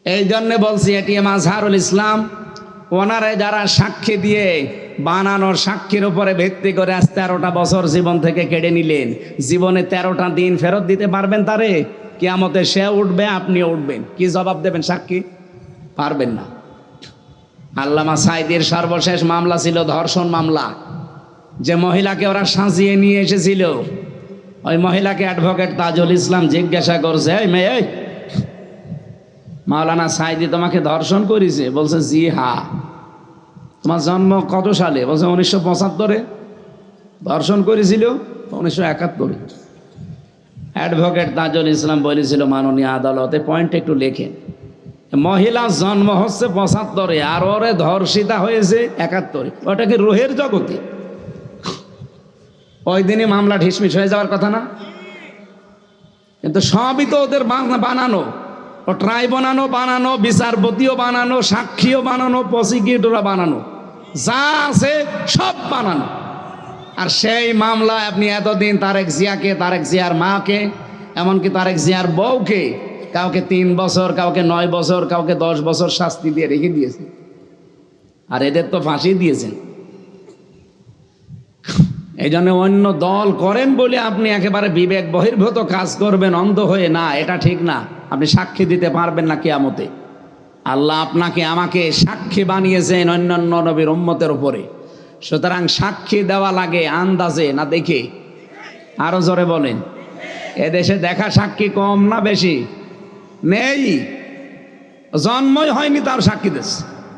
এই জন্য বলছি এটি মাজহারুল ইসলাম। ওনারে যারা সাক্ষী দিয়ে বানানোর সাক্ষীর উপরে ভিত্তি করে আজ 13টা বছর জীবন থেকে কেড়ে নিলেন, জীবনে 13টা দিন ফেরত দিতে পারবেন তারে? কিয়ামতে সে উঠবে, আপনিও উঠবেন, কি জবাব দেবেন সাক্ষী? পারবেন না। আল্লামা সাঈদীর সর্বশেষ মামলা ছিল ধর্ষণ মামলা। যে মহিলাকে ওরা সাজিয়ে নিয়ে এসেছিল, ওই মহিলাকে অ্যাডভোকেট তাজুল ইসলাম জিজ্ঞাসা করছে, এই মেয়ে, মাওলানা সাঈদী তোমাকে ধর্ষণ করেছে? বলছে জি হ্যাঁ। তোমার জন্ম কত সালে? বলছে 1975-এ। ধর্ষণ করেছিল 1971-এ। অ্যাডভোকেট তাজুল ইসলাম বলেছিল, মাননীয় আদালতে পয়েন্ট একটু লেখেন, মহিলার জন্ম হচ্ছে 75-এ আর ওরে ধর্ষিতা হয়েছে 71-এ, ওটা কি রুহের জগতে? ওই দিনই মামলা ঢিসমিস হয়ে যাওয়ার কথা না? কিন্তু সবই তো ওদের বানানো, ও ট্রাইব্যুনালও বানানো, বিচারপতিও বানানো, সাক্ষীও বানানো, প্রসিকিউটরও বানানো, যা আছে সব বানানো। আর সেই মামলায় আপনি এতদিন তারেক জিয়াকে, তারেক জিয়ার মাকে, এমনকি তারেক জিয়ার বউকে কাউকে 3 বছর, কাউকে 9 বছর, কাউকে 10 বছর শাস্তি দিয়ে রেখে দিয়েছেন। আর এদের তো ফাঁসি দিয়েছেন। এই জন্য অন্য দল করেন বলে আপনি একেবারে বিবেক বহির্ভূত কাজ করবেন অন্ধ হয়ে, না, এটা ঠিক না। আপনি সাক্ষী দিতে পারবেন না কিয়ামতে। আল্লাহ আপনাকে আমাকে সাক্ষী বানিয়েছেন অন্যান্য নবীর উম্মতের উপরে। সুতরাং সাক্ষী দেওয়া লাগে আন্দাজে, না দেখে। আরো জোরে বলেন। এদেশে দেখা সাক্ষী কম না বেশি? নেই, জন্মই হয়নি তার সাক্ষী দিচ্ছে।